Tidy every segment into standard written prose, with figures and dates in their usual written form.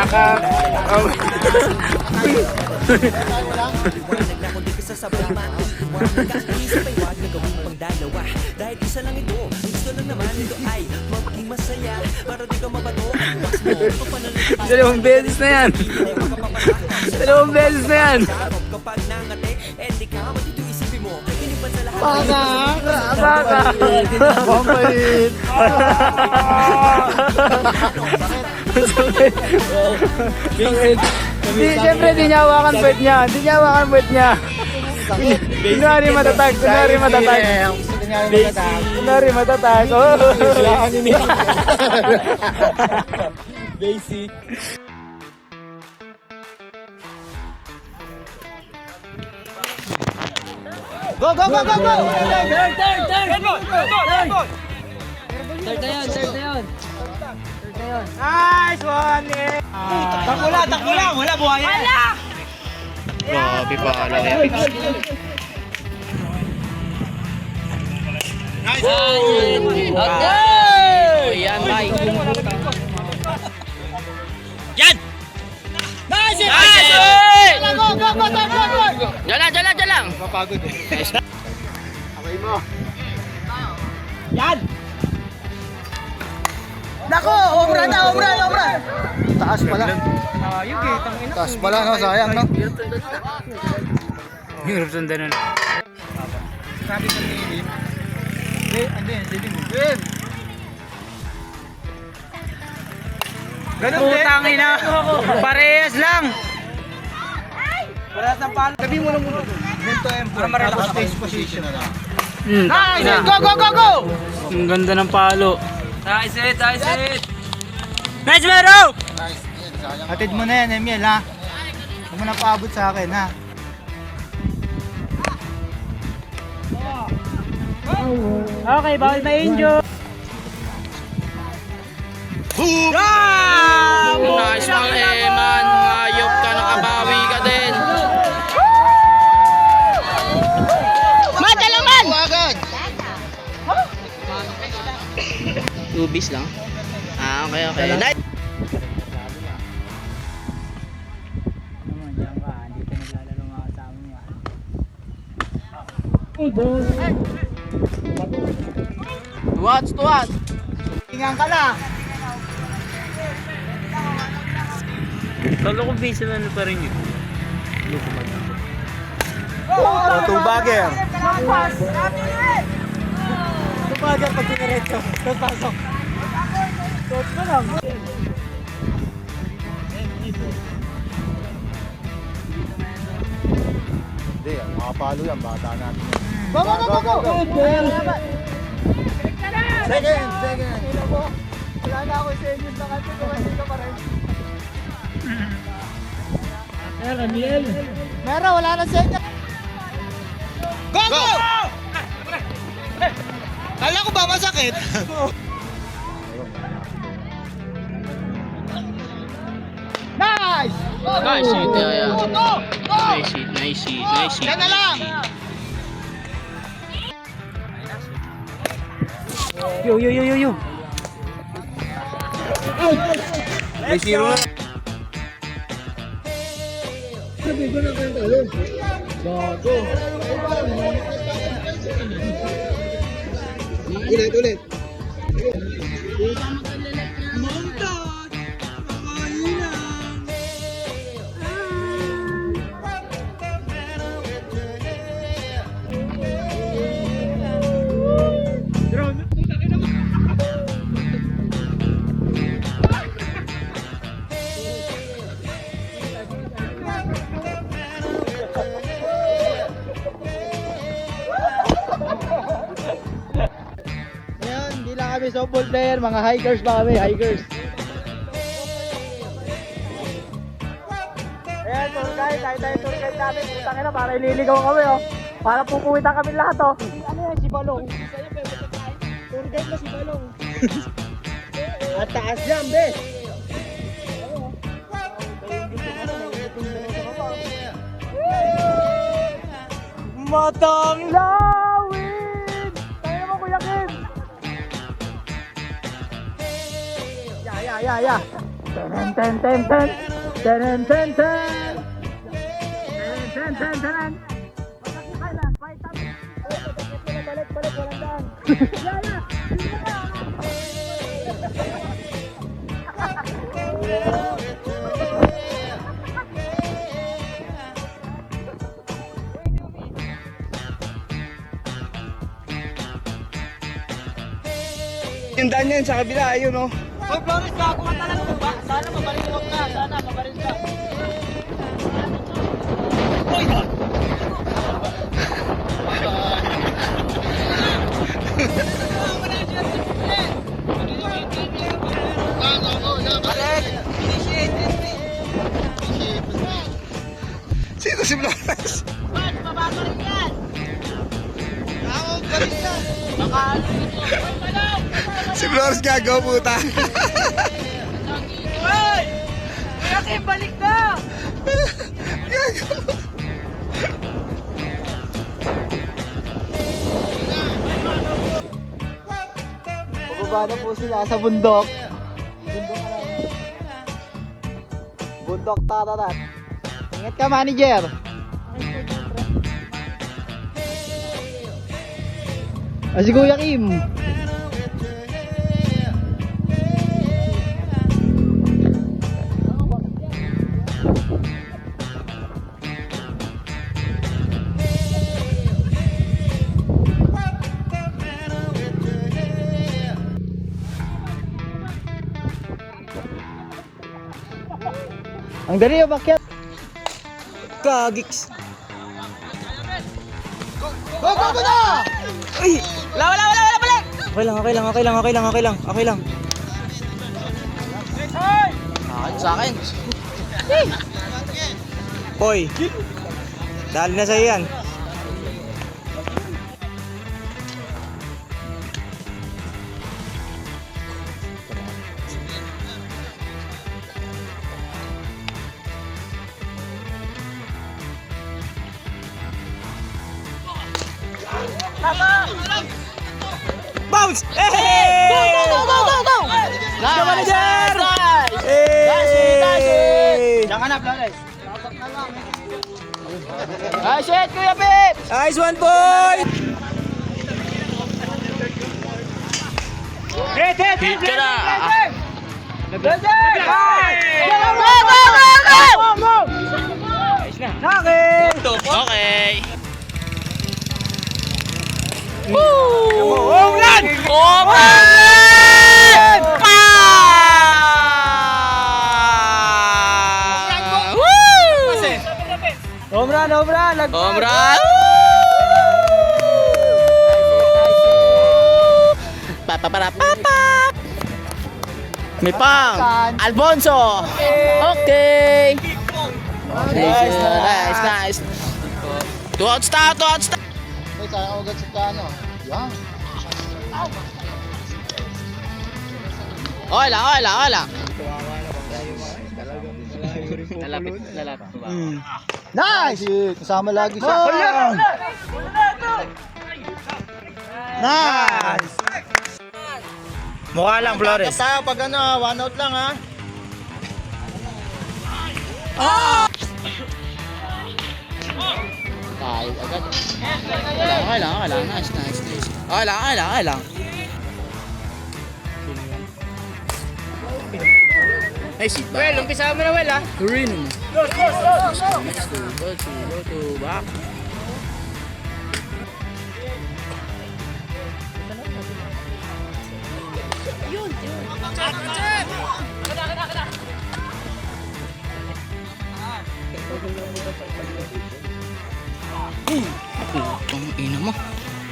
Baka. Dahil isa lang ito, gusto lang naman ito ay maging masaya para di ka mabato. Dalawang beses na yan. Dalawang beses na yan. Kapag nangate, di ka matito isipin mo. Inipan sa lahat. Baka. Pampait! Di, siyempre di niya hawakan puwet niya. Di niya hawakan puwet niya. Kunwari matatag. Kunwari matatag. Kunwari matatag. Oh. Basic. Go, go, go, go, go! Nice one! Takbo lang, wala buhaya. Grabe pa, alam niya. Nice! Yan, bye. Yan! Nice! Nice! Go, go, go, go, go! Diyan lang. Mapagod eh. Okay mo. Yan! Nako! Obra na, obra! Taas pala. Taas pala, no? Sayang, no? Hirap sundan nun. Sabi ko ni Elim. Hindi, Elim. Ganun din. Putangin na. Parehas lang. Parehas ng palo. Sabi mo na muna doon. Ganito yung para marelax face position na lang. Nice! Go! Ang ganda ng palo. Nice hit! Nice, Mero! Nice. Hatid mo na yan, Emiel, ha? Huwag mo na paabot sa akin, ha? Okay, bawal ma-injure. Boom! Nice lang, Eman. Hayop ka, nakabawi ka din. Madalaman! Agad! Ubis lang. Okay. Nice! Tuwats! Tingnan ka na! Kala ko base na pa rin yun. Two-bagger! Two-bagger pag diniretso. Tapos pasok. Tapos pa lang. Hindi, makapalo yan. Bata natin yan. Go! Second! Wala na ako sa inyo sa kanto. Kumasin ka pa rin. Meron, wala na sa inyo. Go! Kala ko ba masakit? Nice! Nice hit, yeah. Nice hit. Yan na lang! Yo. May zero na. Ulit. Kami softball player, mga hikers ba kami, hikers. Ayan, tour guide, tayo tour guide namin. Putang ina, para ililigaw kami, oh. Para pupuwitan kami lahat, oh. Ano yan, si Balong? Tour guide na si Balong. At taas yan, bes. Matang lawin! Tayo mo, Kuya Kim! Ya. Ten, ten, ten. Ten, ten, ten. Ten, ten, ten. Balik, walang daan. Yaya! Yung daan yan sa kabila, ayun oh. Hoy, Flores, bago ka talaga ba? Sana mabarilok ka. Sana mabaril ka. Sino si Flores? Ba't mababaril yan? Ako, baril yan. Baka ano ito? Hoy, malaw! Si Flores gagaw puta. Hoy! Kaya kayo balik na! Pababa na po sila sa bundok. Bundok tatatat. Ingat ka, manager. Si Kuya Kim. Ang dali yung bakyat. Kagiks. Go na! Uy! Wala, balik! Okay lang. Sa akin. Hoy. Dali na sa'yo yan. Bounce! Hey! Go! Let's go, manager! Hey! Diyan ka na, Flores. Ah, shit, Kuya Pip! Nice one, boy! Hit ka na! Okay! Home run! Home run! Home run! Papaparapapap! May pang! Alfonso! Okay! Nice! 2 outs na! Ay, sayang ako agad sa kano. Yan. Okay lang. Lalapit. Nice! Kasama lagi siya. Nice! Mukha lang, Flores. Tayo pag ano, 1 out lang ha. Tayo agad. Okay lang. Nice. Okay lang. Ay, shit ba? Well, umpisa mo na, Well, ha? Green. Go to back. Putang ina mo.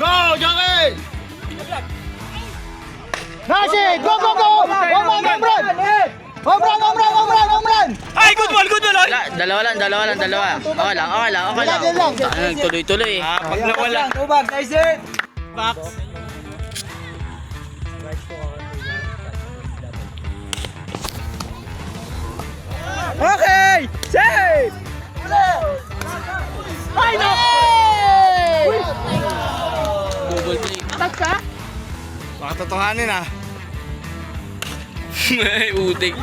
Go, Jackie! Nice! Go! Home run! Ay, good ball! Dalawa lang. Okay lang. Tuloy-tuloy eh. Pag nawala. Tubag, nice it! Box. Okay! Save! Ay, no! Google Play. Atas ka? Baka totohanin ah. Utik.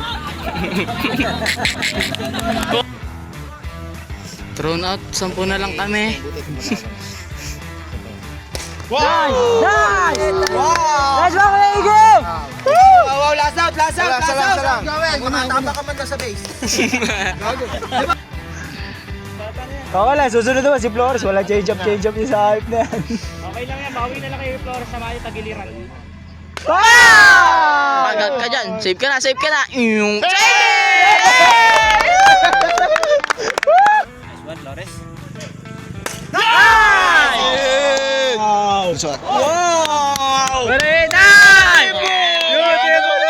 Thrown out, 10 na lang kami. Nice! Let's go, Lego! Wow, last out. Matapa ka man na sa base. Okay lang, susunod naman si Flores. Walang change up niya sa hype na yan. Okay lang yan, bawi na lang kayo Flores sa mga tagiliran. Pagat ka dyan. Save ka na. Yung... Nice one, Flores. Wow! Very nice! Beautiful!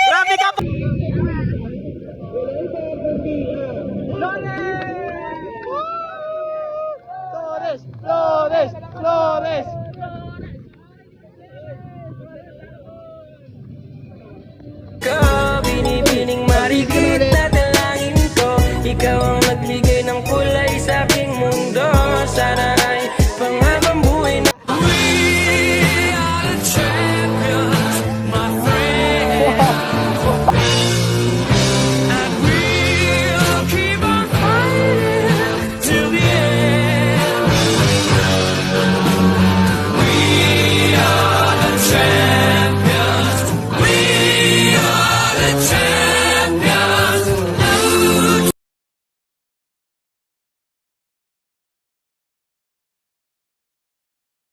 Grabe ka pa! Flores! Ko, binibining marikit na dalangin ko. Ikaw ang